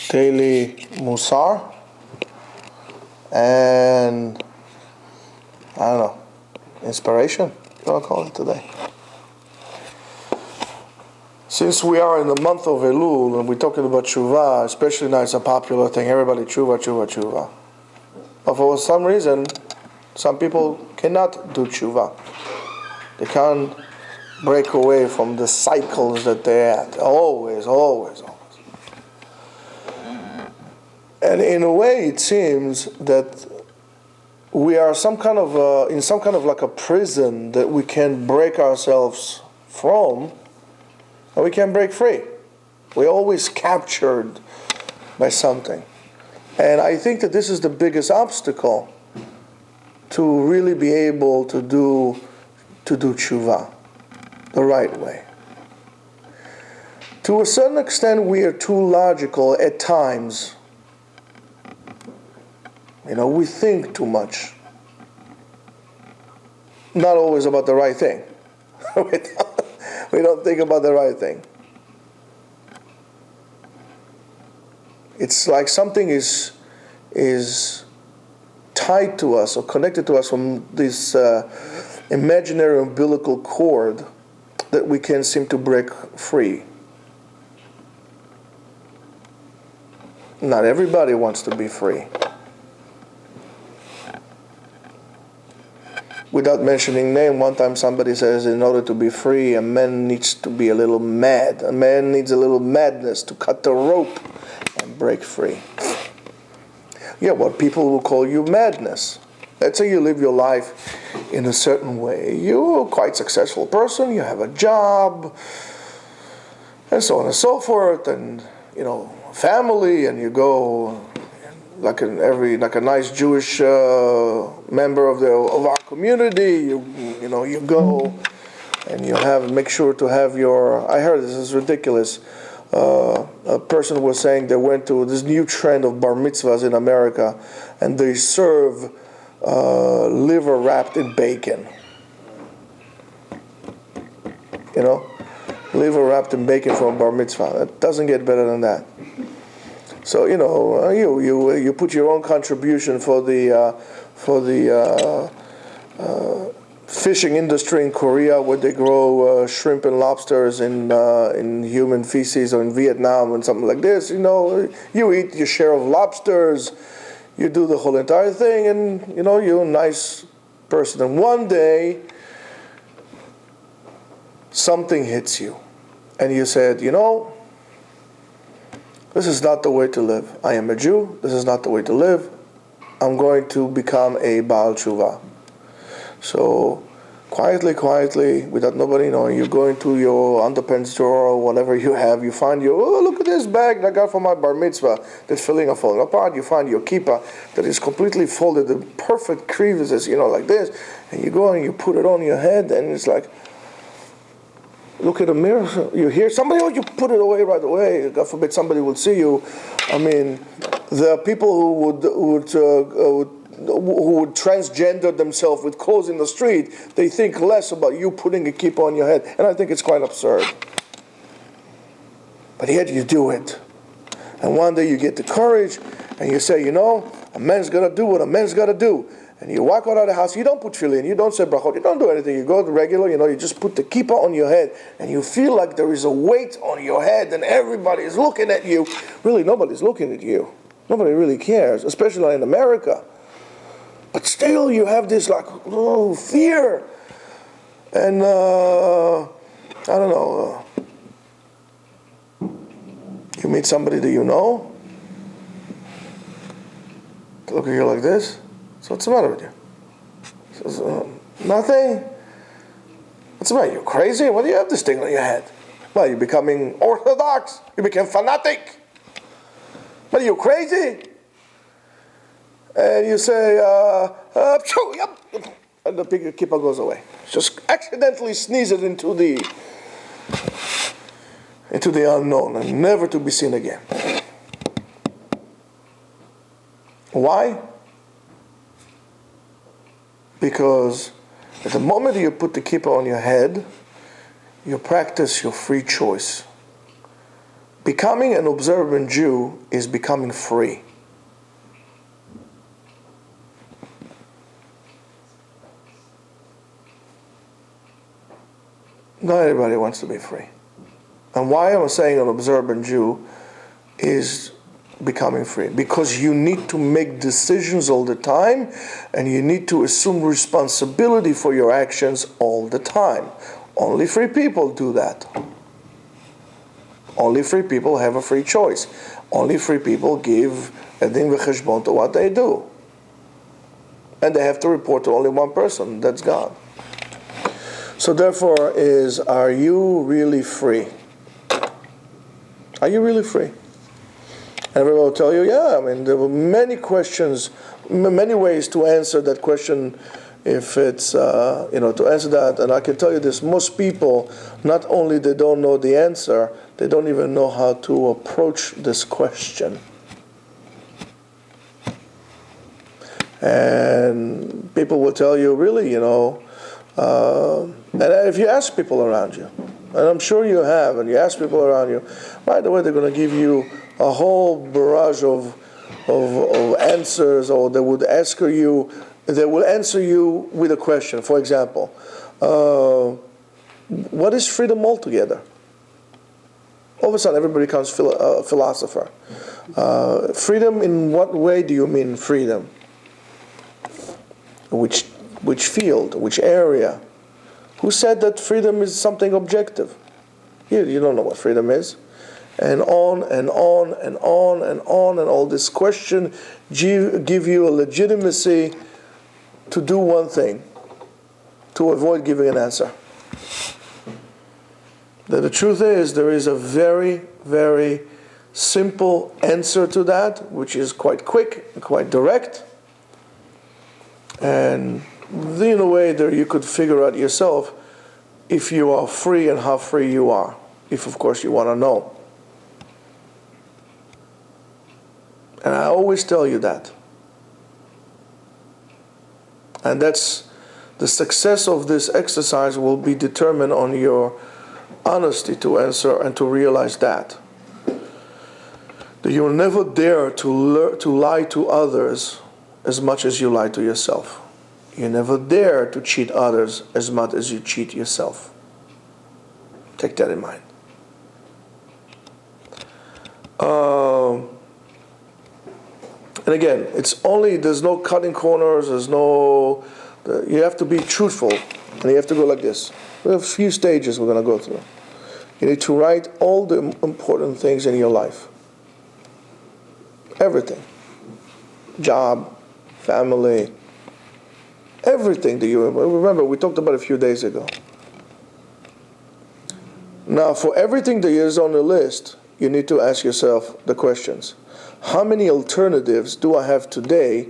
daily Mussar, and I don't know, inspiration, you want to call it today. Since we are in the month of Elul and we're talking about Teshuvah, especially now it's a popular thing, everybody Teshuvah. But for some reason, some people cannot do Teshuvah. They can't break away from the cycles that they're at. Always. And in a way, it seems that we are in some kind of like a prison that we can break ourselves from, and we can break free. We're always captured by something. And I think that this is the biggest obstacle to really be able to do Teshuvah the right way. To a certain extent, we are too logical at times. We think too much. Not always about the right thing. We don't think about the right thing. It's like something is tied to us or connected to us from this imaginary umbilical cord that we can't seem to break free. Not everybody wants to be free. Without mentioning name, one time somebody says in order to be free, a man needs to be a little mad. A man needs a little madness to cut the rope and break free. Yeah, what people will call you madness. Let's say you live your life in a certain way. You're a quite successful person, you have a job, and so on and so forth, and family, and you go like a nice Jewish member of our community. You go and make sure to have your. I heard this is ridiculous. A person was saying they went to this new trend of bar mitzvahs in America, and they serve liver wrapped in bacon. Liver wrapped in bacon for a bar mitzvah. That doesn't get better than that. So you put your own contribution for the fishing industry in Korea, where they grow shrimp and lobsters in human feces, or in Vietnam and something like this. You eat your share of lobsters, you do the whole entire thing, and you're a nice person. And one day, something hits you, and you said, this is not the way to live. I am a Jew. This is not the way to live. I'm going to become a Baal Teshuvah. So, quietly, without nobody knowing, you go into your underpants drawer or whatever you have. You find look at this bag that I got for my bar mitzvah. The filling are falling apart. You find your kippah that is completely folded in perfect crevices, like this. And you go and you put it on your head, and it's like, look at the mirror, you hear somebody, you put it away right away. God forbid somebody will see you. I mean, there are people who would transgender themselves with clothes in the street. They think less about you putting a kippah on your head. And I think it's quite absurd. But yet you do it. And one day you get the courage and you say, a man's got to do what a man's got to do. And you walk out of the house, you don't put tefillin, you don't say brachot, you don't do anything. You go regular, you just put the kippah on your head, and you feel like there is a weight on your head, and everybody is looking at you. Really, nobody's looking at you. Nobody really cares, especially in America. But still, you have this fear. And, I don't know, you meet somebody that you know, they look at you like this. So what's the matter with you? Says, nothing. What's the matter? You crazy? What do you have this thing on your head? Well, you're becoming orthodox. You became fanatic. What are you, crazy? And you say, and the big kippah goes away. Just accidentally sneeze it into the unknown and never to be seen again. Why? Because at the moment you put the kippah on your head, you practice your free choice. Becoming an observant Jew is becoming free. Not everybody wants to be free. And why I'm saying an observant Jew is becoming free? Because you need to make decisions all the time, and you need to assume responsibility for your actions all the time. Only free people do that. Only free people have a free choice. Only free people give a din v'cheshbon to what they do. And they have to report to only one person, that's God. So therefore are you really free? Are you really free? And everyone will tell you, yeah, I mean, there were many questions, many ways to answer that question if it's, to answer that. And I can tell you this, most people, not only they don't know the answer, they don't even know how to approach this question. And people will tell you, really, and if you ask people around you, and I'm sure you have, and you ask people around you, right away they're going to give you a whole barrage of answers, or they will answer you with a question. For example, what is freedom altogether? All of a sudden everybody becomes a philosopher. Freedom, in what way do you mean freedom? Which field, which area? Who said that freedom is something objective? You don't know what freedom is. And on and on and on and on, and all this question give you a legitimacy to do one thing, to avoid giving an answer. The truth is, there is a very, very simple answer to that, which is quite quick and quite direct. And in a way that you could figure out yourself if you are free and how free you are, if of course you want to know. And I always tell you that. And that's the success of this exercise will be determined on your honesty to answer and to realize that you will never dare to lie to others as much as you lie to yourself. You never dare to cheat others as much as you cheat yourself. Take that in mind. And again, there's no cutting corners, you have to be truthful, and you have to go like this. We have a few stages we're going to go through. You need to write all the important things in your life. Everything. Job, family, everything that you remember. We talked about a few days ago. Now, for everything that is on the list, you need to ask yourself the questions. How many alternatives do I have today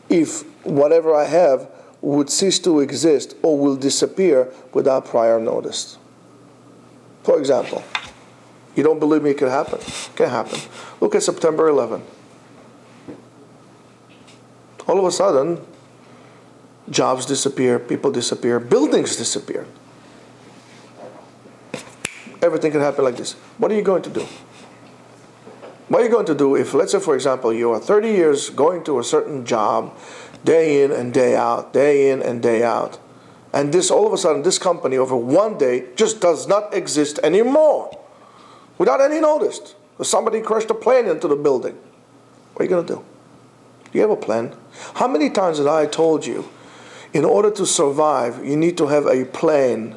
if whatever I have would cease to exist or will disappear without prior notice? For example, you don't believe me it can happen? It can happen. Look at September 11. All of a sudden, jobs disappear, people disappear, buildings disappear. Everything can happen like this. What are you going to do? What are you going to do if, let's say, for example, you are 30 years going to a certain job, day in and day out, day in and day out, and all of a sudden, this company over one day just does not exist anymore, without any notice. Somebody crashed a plane into the building. What are you going to do? Do you have a plan? How many times have I told you, in order to survive, you need to have a plan,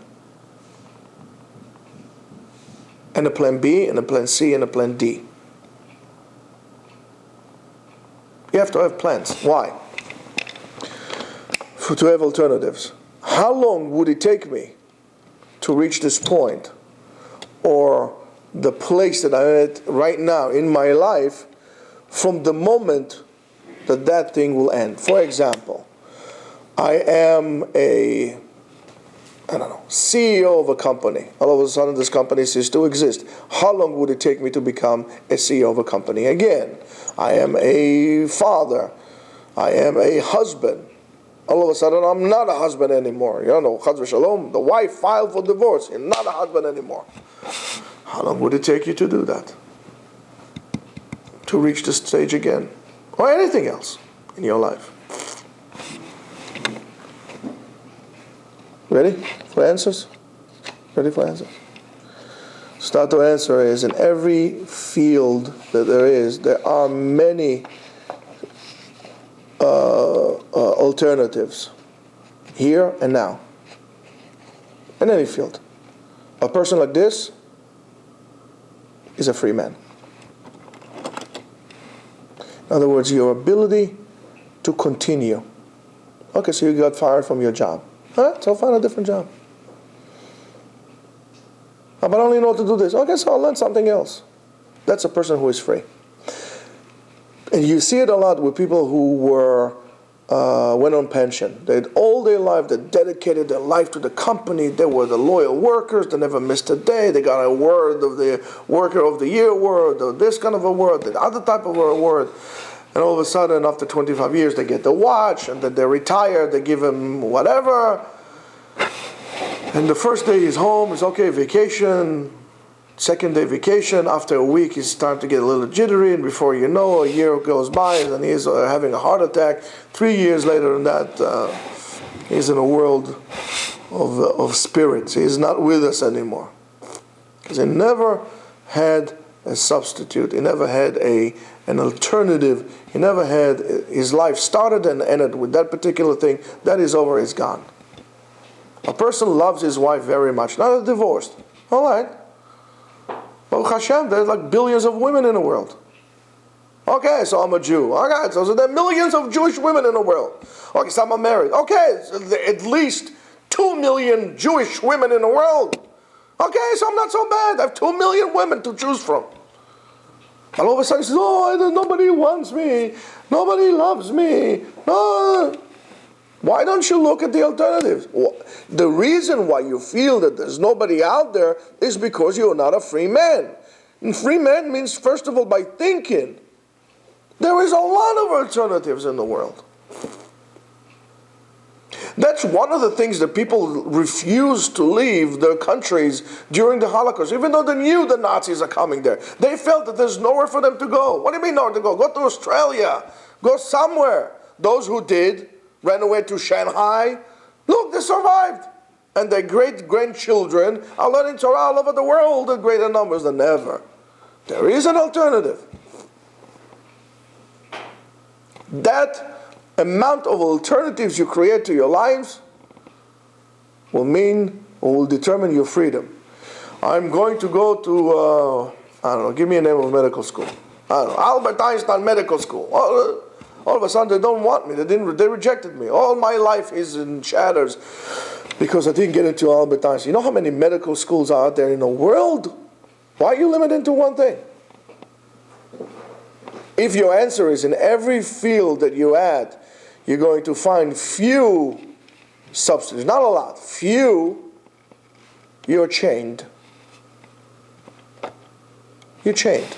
and a plan B, and a plan C, and a plan D. You have to have plans. Why? To have alternatives. How long would it take me to reach this point, or the place that I'm at right now in my life, from the moment that thing will end? For example, I am CEO of a company. All of a sudden this company ceases to exist. How long would it take me to become a CEO of a company again? I am a father. I am a husband. All of a sudden I'm not a husband anymore. Chaz v'shalom, the wife filed for divorce. You're not a husband anymore. How long would it take you to do that? to reach this stage again, or anything else in your life? Ready for answers? Ready for answers? Start to answer is, in every field that there are many alternatives, here and now, in any field. A person like this is a free man. In other words, your ability to continue. Okay, so you got fired from your job. So find a different job. But I only know how to do this. Okay, so I'll learn something else. That's a person who is free. And you see it a lot with people who went on pension. They had all their life, they dedicated their life to the company. They were the loyal workers. They never missed a day. They got a award of the Worker of the Year award, or this kind of award, the other type of award. And all of a sudden, after 25 years, they get the watch, and then they retire. They give them whatever. And the first day he's home, it's okay, vacation. Second day vacation. After a week, he's starting to get a little jittery, and before you know, a year goes by, and he's having a heart attack. 3 years later than that, he's in a world of spirits. He's not with us anymore. Because he never had a substitute. He never had an alternative. He never had, his life started and ended with that particular thing. That is over, it's gone. A person loves his wife very much, not divorced. All right. Baruch Hashem, there's like billions of women in the world. Okay, so I'm a Jew. Okay, so there are millions of Jewish women in the world. Okay, so I'm married. Okay, so at least 2 million Jewish women in the world. Okay, so I'm not so bad. I have 2 million women to choose from. And all of a sudden he says, oh, nobody wants me. Nobody loves me. No. Why don't you look at the alternatives? The reason why you feel that there's nobody out there is because you're not a free man. And free man means, first of all, by thinking. There is a lot of alternatives in the world. That's one of the things that people refused to leave their countries during the Holocaust, even though they knew the Nazis are coming there. They felt that there's nowhere for them to go. What do you mean nowhere to go? Go to Australia. Go somewhere. Those who did ran away to Shanghai. Look, they survived. And their great-grandchildren are learning Torah all over the world in greater numbers than ever. There is an alternative. That amount of alternatives you create to your lives will mean or will determine your freedom. I'm going to go to, I don't know, give me a name of medical school. I don't know, Albert Einstein Medical School. All of a sudden they don't want me. They rejected me. All my life is in shatters because I didn't get into Albert Einstein. You know how many medical schools are out there in the world? Why are you limited to one thing? If your answer is in every field that you add, you're going to find few substitutes. Not a lot. Few. You're chained. You're chained.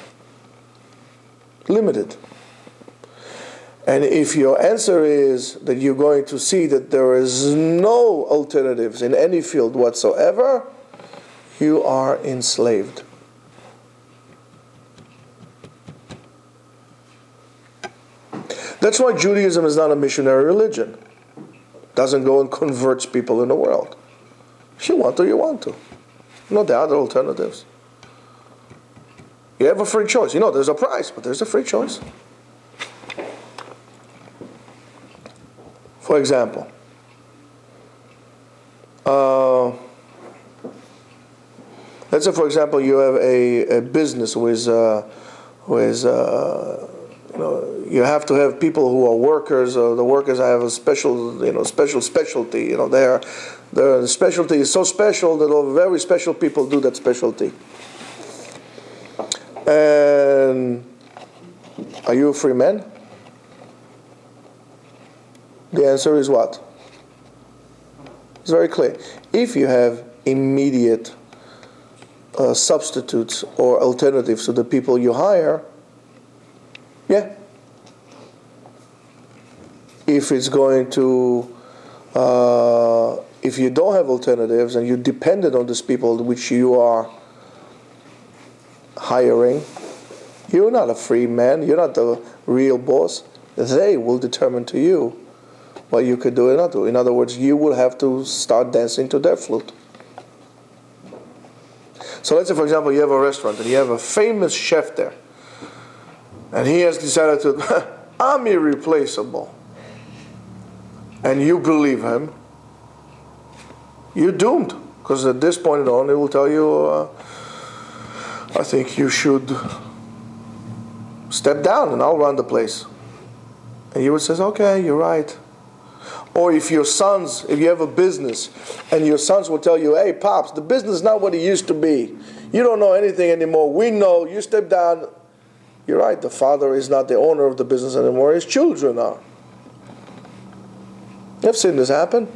Limited. And if your answer is that you're going to see that there is no alternatives in any field whatsoever, you are enslaved. That's why Judaism is not a missionary religion. It doesn't go and converts people in the world. If you want to, you want to. No, there are other alternatives. You have a free choice. You know, there's a price, but there's a free choice. For example, let's say, for example, you have a business with you have to have people who are workers. The workers have a special specialty. Their specialty is so special that all very special people do that specialty. And are you a free man? The answer is what? It's very clear. If you have immediate substitutes or alternatives to the people you hire, yeah. If it's going to, if you don't have alternatives and you're dependent on these people which you are hiring, You're not a free man. You're not the real boss. They will determine to you what you could do and not do. In other words, you will have to start dancing to their flute. So let's say, for example, you have a restaurant and you have a famous chef there. And he has decided to, I'm irreplaceable. And you believe him. You're doomed. Because at this point on, he will tell you, I think you should step down and I'll run the place. And you would say, okay, you're right. Or if your sons, if you have a business, and your sons will tell you, hey, Pops, the business is not what it used to be. You don't know anything anymore. We know. You step down. You're right. The father is not the owner of the business anymore. His children are. I've seen this happen.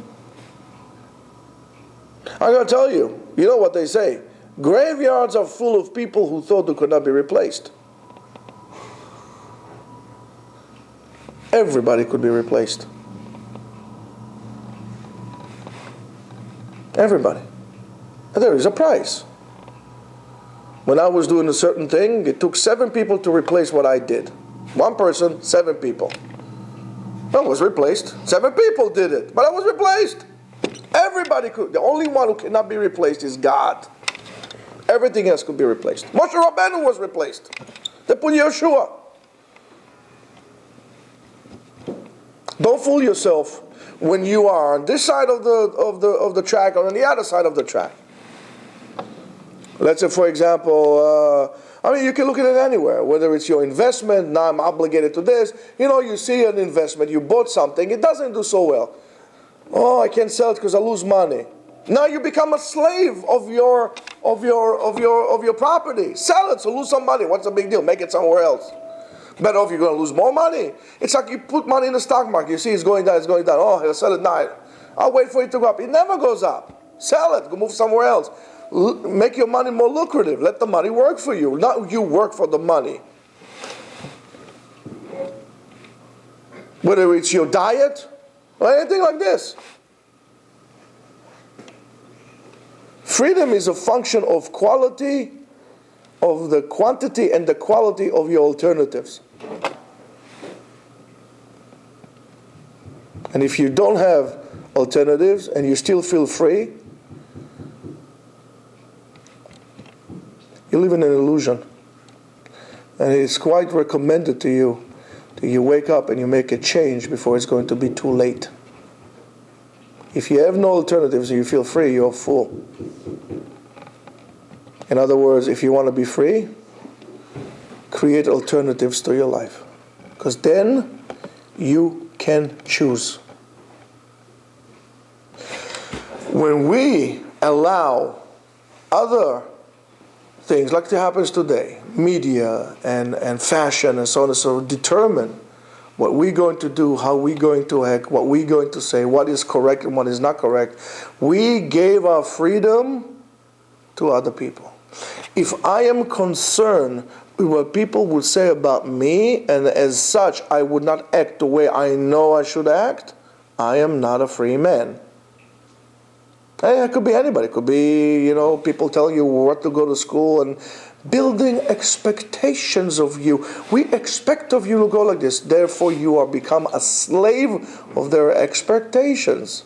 I'm going to tell you, you know what they say. Graveyards are full of people who thought they could not be replaced. Everybody could be replaced. Everybody. And there is a price. When I was doing a certain thing, it took 7 people to replace what I did. 1 person, 7 people. I was replaced. 7 people did it, but I was replaced. Everybody could. The only one who cannot be replaced is God. Everything else could be replaced. Moshe Rabbeinu was replaced. They put Yeshua. Don't fool yourself when you are on this side of the track or on the other side of the track. Let's say, for example, you can look at it anywhere, whether it's your investment, now I'm obligated to this. You see an investment, you bought something, it doesn't do so well. Oh, I can't sell it because I lose money. Now you become a slave of your property. Sell it, so lose some money. What's the big deal? Make it somewhere else. Better off you're going to lose more money. It's like you put money in the stock market. You see it's going down, it's going down. Oh, I'll sell it now. I'll wait for it to go up. It never goes up. Sell it. Go move somewhere else. Make your money more lucrative. Let the money work for you. Not you work for the money. Whether it's your diet or anything like this. Freedom is a function of quality, of the quantity and the quality of your alternatives. And if you don't have alternatives and you still feel free, you live in an illusion. And it's quite recommended to you that you wake up and you make a change before it's going to be too late. If you have no alternatives and you feel free, you're a fool. In other words, if you want to be free, create alternatives to your life. Because then you can choose. When we allow other things, like it happens today, media and fashion and so on and so on, determine what we're going to do, how we're going to act, what we're going to say, what is correct and what is not correct, we gave our freedom to other people. If I am concerned with what people would say about me, and as such I would not act the way I know I should act, I am not a free man. It could be anybody. It could be, people telling you what to go to school and building expectations of you. We expect of you to go like this. Therefore, you are become a slave of their expectations.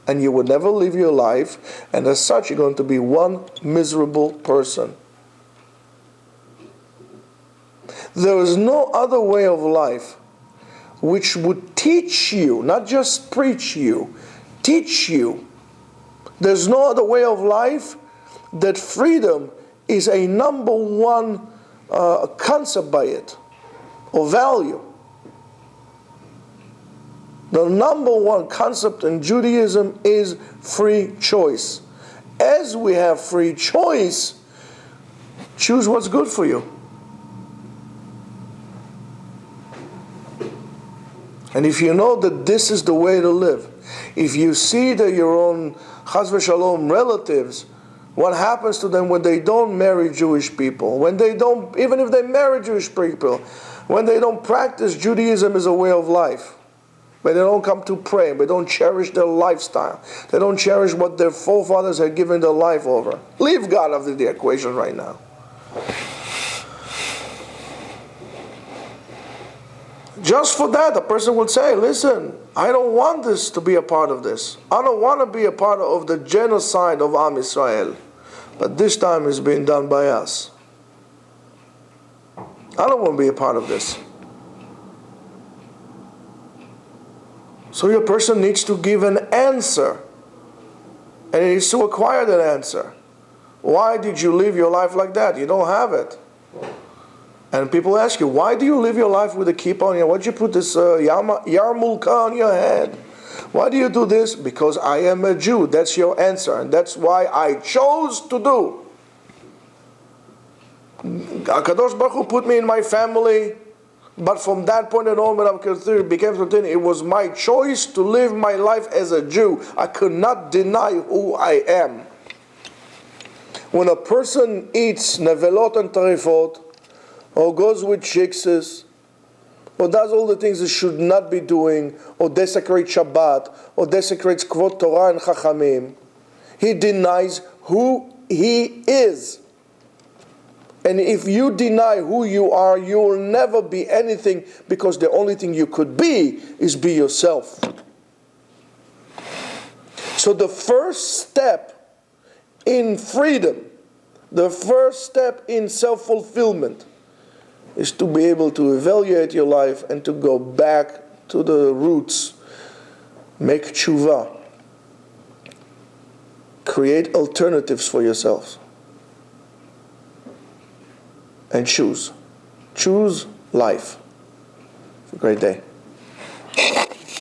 And you will never live your life. And as such, you're going to be one miserable person. There is no other way of life which would teach you, not just preach you, teach you. There's no other way of life that freedom is a number one concept by it, or value. The number one concept in Judaism is free choice. As we have free choice, choose what's good for you. And if you know that this is the way to live, if you see that your own Chas v'Shalom relatives, what happens to them when they don't marry Jewish people, when they don't, even if they marry Jewish people, when they don't practice Judaism as a way of life, when they don't come to pray, they don't cherish their lifestyle, they don't cherish what their forefathers had given their life over. Leave God out of the equation right now. Just for that, a person would say, listen, I don't want this to be a part of this. I don't want to be a part of the genocide of Am Israel. But this time it's being done by us. I don't want to be a part of this. So your person needs to give an answer. And he needs to acquire that answer. Why did you live your life like that? You don't have it. And people ask you, why do you live your life with a kippah on your head? Why did you put this yarmulke on your head? Why do you do this? Because I am a Jew. That's your answer. And that's why I chose to do. HaKadosh Baruch Hu put me in my family. But from that point on, when I became 13, it was my choice to live my life as a Jew. I could not deny who I am. When a person eats nevelot and tarifot, or goes with shiksas, or does all the things he should not be doing, or desecrates Shabbat, or desecrates Kvod Torah and Chachamim, he denies who he is. And if you deny who you are, you will never be anything, because the only thing you could be is be yourself. So the first step in freedom, the first step in self-fulfillment, is to be able to evaluate your life and to go back to the roots. Make teshuvah. Create alternatives for yourselves. And choose. Choose life. Have a great day.